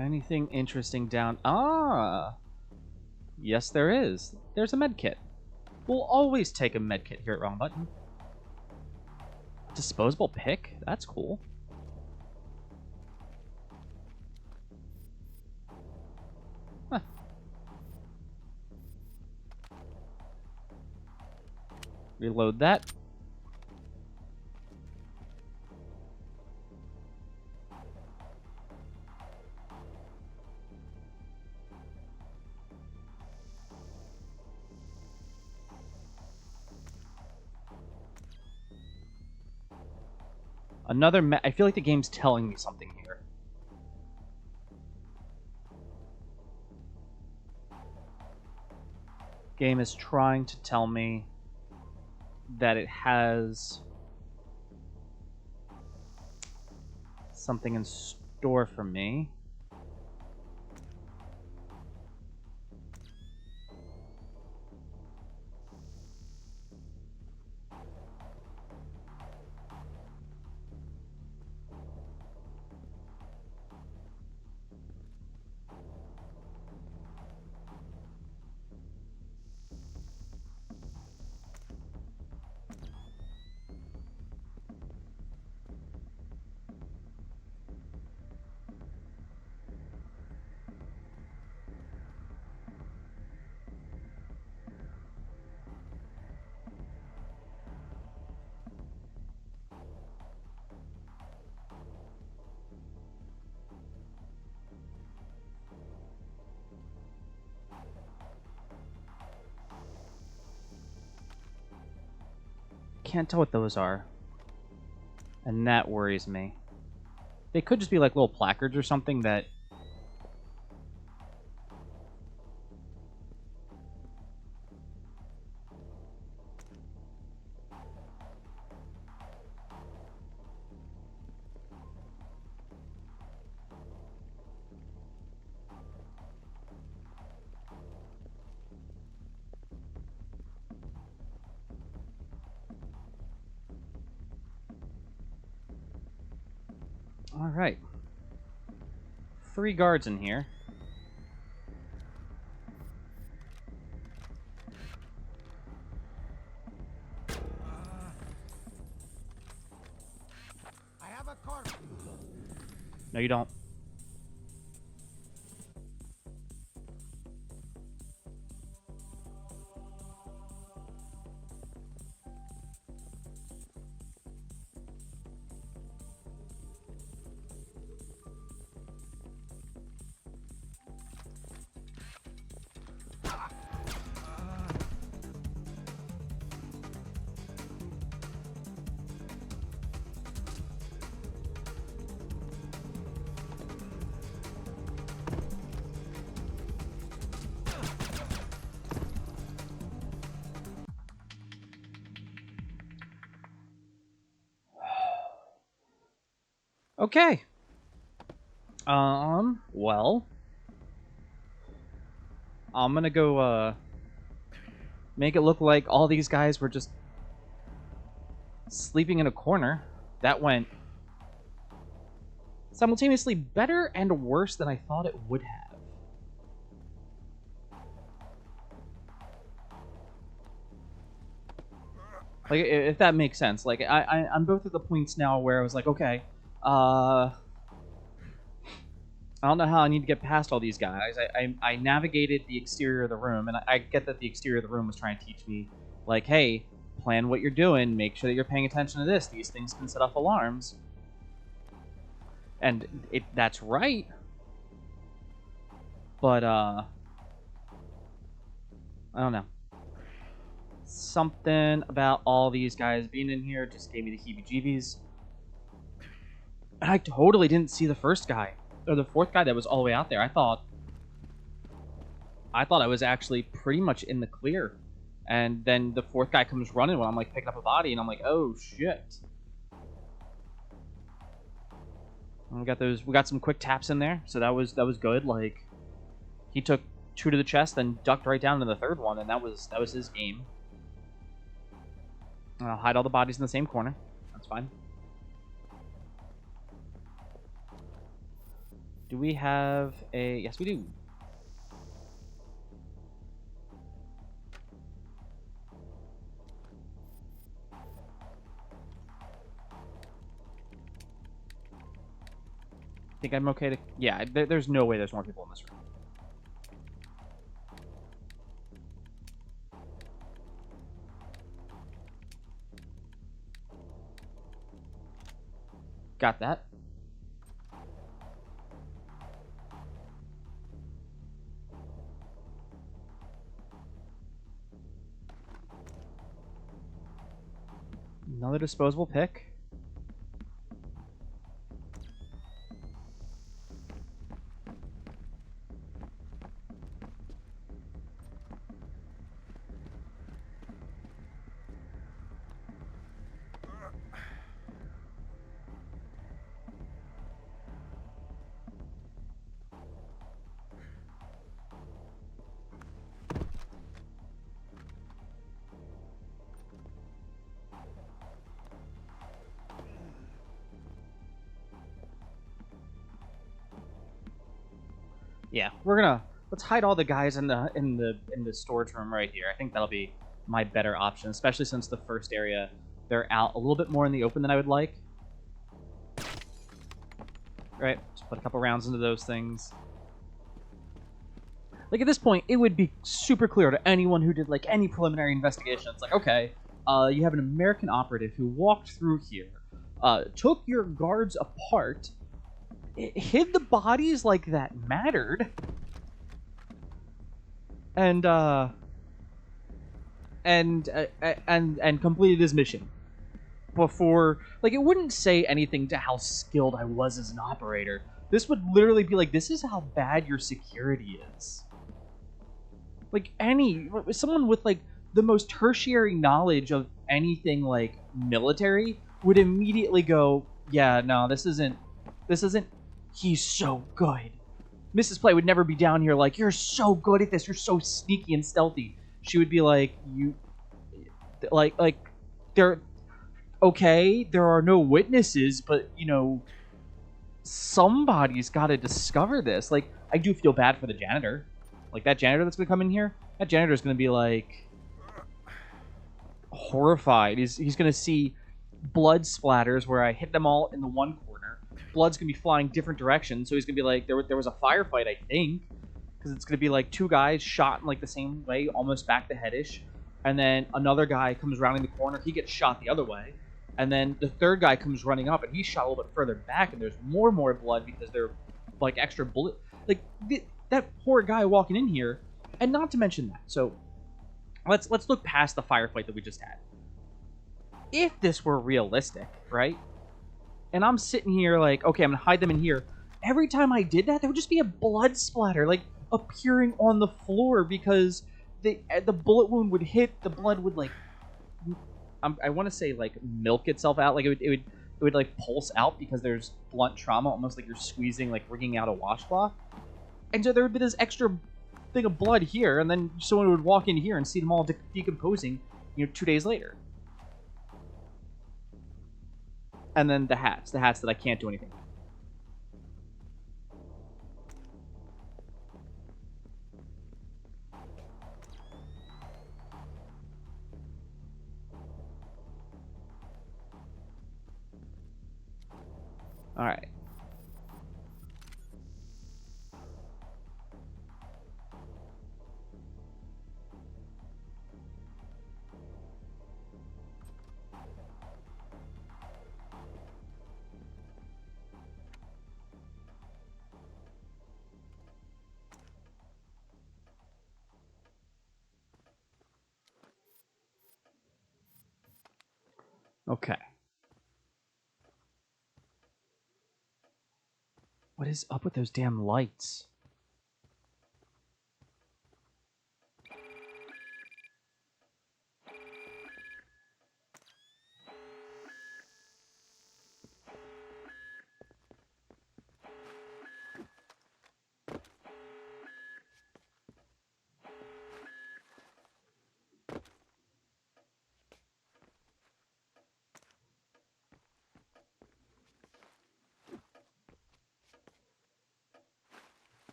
Anything interesting down... Ah! Yes, there is. There's a med kit. We'll always take a med kit here at Wrong Button. Disposable pick? That's cool. Huh. Reload that. Another I feel like the game's telling me something here. Game is trying to tell me that it has something in store for me. Can't tell what those are. And that worries me. They could just be like little placards or something that... Alright. 3 guards in here. I have a car. No, you don't. Okay. Well. I'm gonna go, make it look like all these guys were just sleeping in a corner. That went simultaneously better and worse than I thought it would have. Like, if that makes sense. Like, I'm both at the points now where I was like, okay, I don't know how I need to get past all these guys. I navigated the exterior of the room, and I get that the exterior of the room was trying to teach me, like, hey, plan what you're doing, make sure that you're paying attention to this. These things can set off alarms. And that's right. But, I don't know. Something about all these guys being in here just gave me the heebie-jeebies. And I totally didn't see the first guy. Or the fourth guy that was all the way out there. I thought I was actually pretty much in the clear. And then the fourth guy comes running when I'm like picking up a body, and I'm like, oh shit. And we got some quick taps in there, so that was good. Like, he took 2 to the chest, then ducked right down to the third one, and that was his game. I'll hide all the bodies in the same corner. That's fine. Do we have a... Yes, we do. Think I'm okay to... Yeah, there's no way there's more people in this room. Got that. Another disposable pick. Yeah, let's hide all the guys in the storage room right here. I think that'll be my better option, especially since the first area they're out a little bit more in the open than I would like. Right, just put a couple rounds into those things. Like at this point, it would be super clear to anyone who did like any preliminary investigation. It's like, okay, you have an American operative who walked through here, took your guards apart, hid the bodies like that mattered, and completed his mission before. Like, it wouldn't say anything to how skilled I was as an operator. This would literally be like, this is how bad your security is. Like, someone with like the most tertiary knowledge of anything like military would immediately go, yeah, no, this isn't he's so good. Mrs. Play would never be down here like, you're so good at this, you're so sneaky and stealthy. She would be like, they're okay, there are no witnesses, but you know, somebody's got to discover this. Like, I do feel bad for the janitor. Like, that janitor that's gonna come in here, that janitor's gonna be like horrified. He's gonna see blood splatters where I hit them all in the one corner. Blood's gonna be flying different directions, so he's gonna be like, there was a firefight, I think, because it's gonna be like two guys shot in like the same way, almost back to headish, and then another guy comes rounding the corner, he gets shot the other way, and then the third guy comes running up, and he's shot a little bit further back, and there's more blood because they're like extra bullet. Like that poor guy walking in here, and not to mention that. So let's look past the firefight that we just had. If this were realistic, right? And I'm sitting here like, okay, I'm gonna hide them in here. Every time I did that, there would just be a blood splatter, like, appearing on the floor because the bullet wound would hit, the blood would like, I want to say like milk itself out, like it would like pulse out because there's blunt trauma, almost like you're squeezing, like wringing out a washcloth. And so there would be this extra thing of blood here, and then someone would walk in here and see them all decomposing, 2 days later. And then the hats that I can't do anything with. All right. Okay. What is up with those damn lights?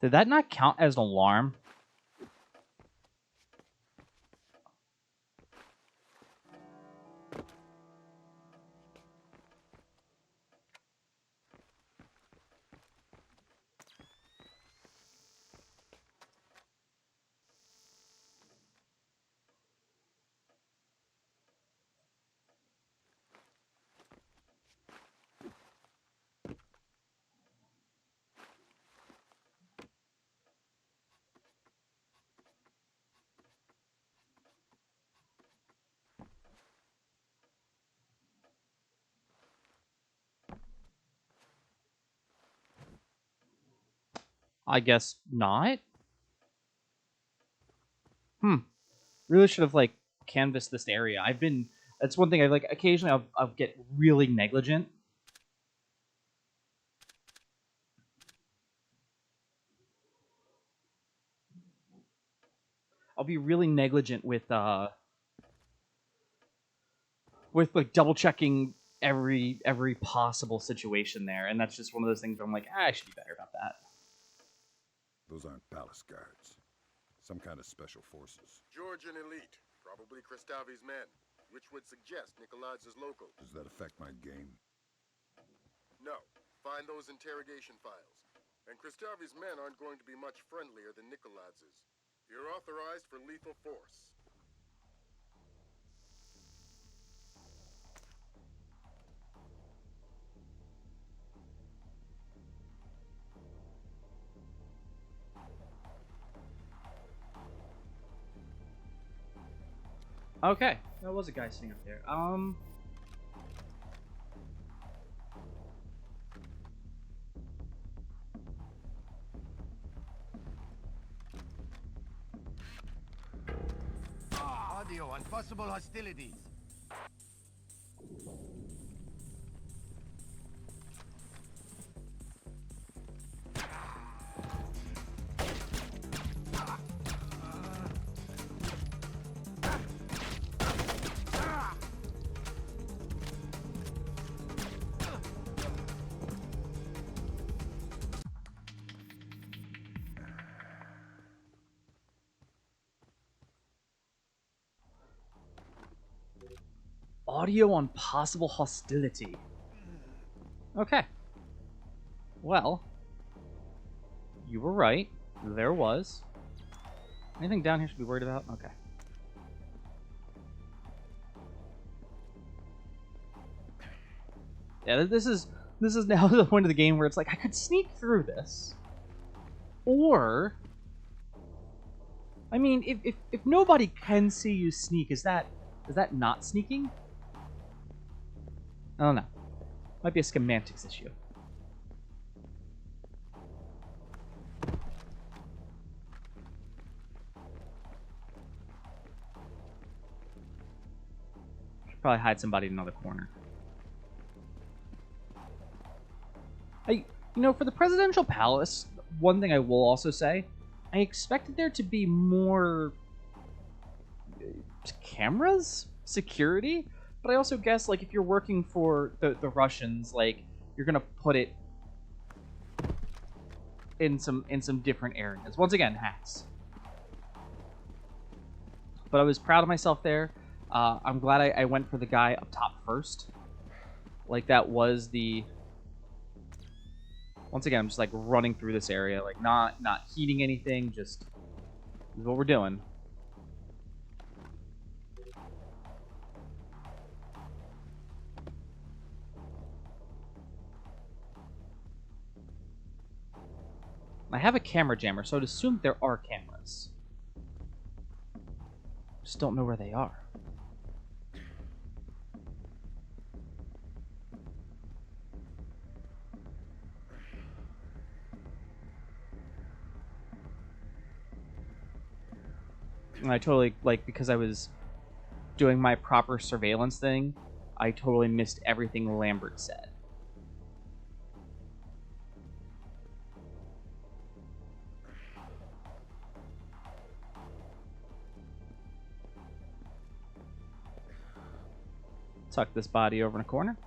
Did that not count as an alarm? I guess not. Really should have like canvassed this area. That's one thing I like. Occasionally, I'll get really negligent. I'll be really negligent with like double checking every possible situation there, and that's just one of those things where I'm like, I should be better about that. Those aren't palace guards. Some kind of special forces. Georgian elite, probably Kristavi's men, which would suggest Nikolai's is local. Does that affect my game? No. Find those interrogation files. And Kristavi's men aren't going to be much friendlier than Nikolai's is. You're authorized for lethal force. Okay, there was a guy sitting up there. Audio on possible hostilities. Audio on possible hostility. Okay. Well, you were right. There was. Anything down here should be worried about? Okay. Yeah, this is now the point of the game where it's like I could sneak through this, or I mean, if nobody can see you sneak, is that not sneaking? I don't know. Might be a semantics issue. Should probably hide somebody in another corner. For the presidential palace, one thing I will also say, I expected there to be more cameras, security, but I also guess like if you're working for the Russians, like you're gonna put it in some different areas. Once again, hacks. But I was proud of myself there. I'm glad I went for the guy up top first. Like that was the. Once again, I'm just like running through this area, like not heating anything. Just this is what we're doing. I have a camera jammer, so I'd assume there are cameras. Just don't know where they are. And I totally, like, because I was doing my proper surveillance thing, I totally missed everything Lambert said. Tuck this body over in a corner.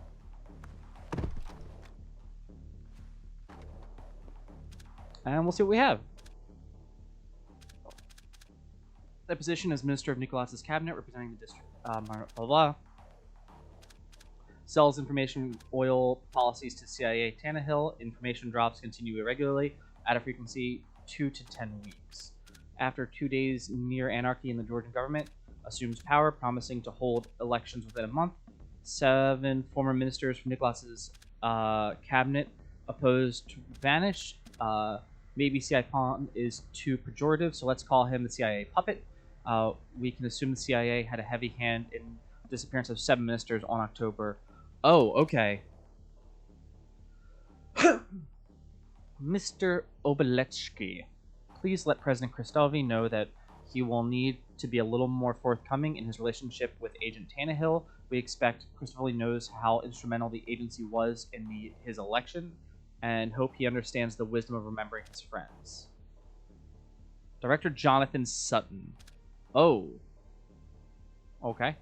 And we'll see what we have. That position is Minister of Nicholas's cabinet, representing the district. Blah, blah, blah. Sells information oil policies to CIA Tannehill. Information drops continue irregularly at a frequency 2 to 10 weeks. After 2 days near anarchy in the Georgian government, assumes power, promising to hold elections within a month. 7 former ministers from Nicholas's cabinet opposed to vanish. Maybe CIA is too pejorative, so let's call him the CIA puppet. We can assume the CIA had a heavy hand in the disappearance of 7 ministers on October. Oh, okay. Mr. Obeletsky, please let President Kristovi know that he will need to be a little more forthcoming in his relationship with Agent Tannehill. We expect Kristovi knows how instrumental the agency was in his election, and hope he understands the wisdom of remembering his friends. Director Jonathan Sutton. Oh. Okay.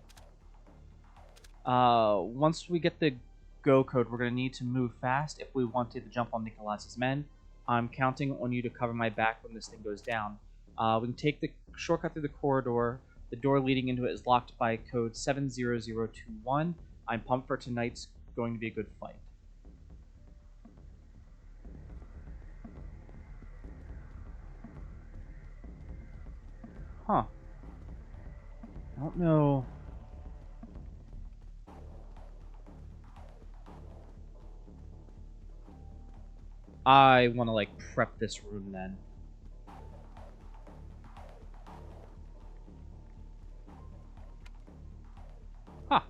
Once we get the go code, we're going to need to move fast if we want to jump on Nicholas's men. I'm counting on you to cover my back when this thing goes down. We can take the shortcut through the corridor. The door leading into it is locked by code 70021. I'm pumped for tonight's going to be a good fight. Huh. I don't know. I want to, like, prep this room then. Huh.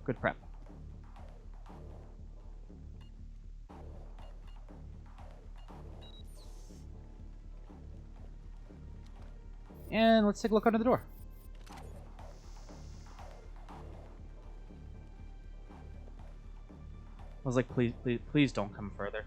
Good prep. And let's take a look under the door. I was like, please don't come further.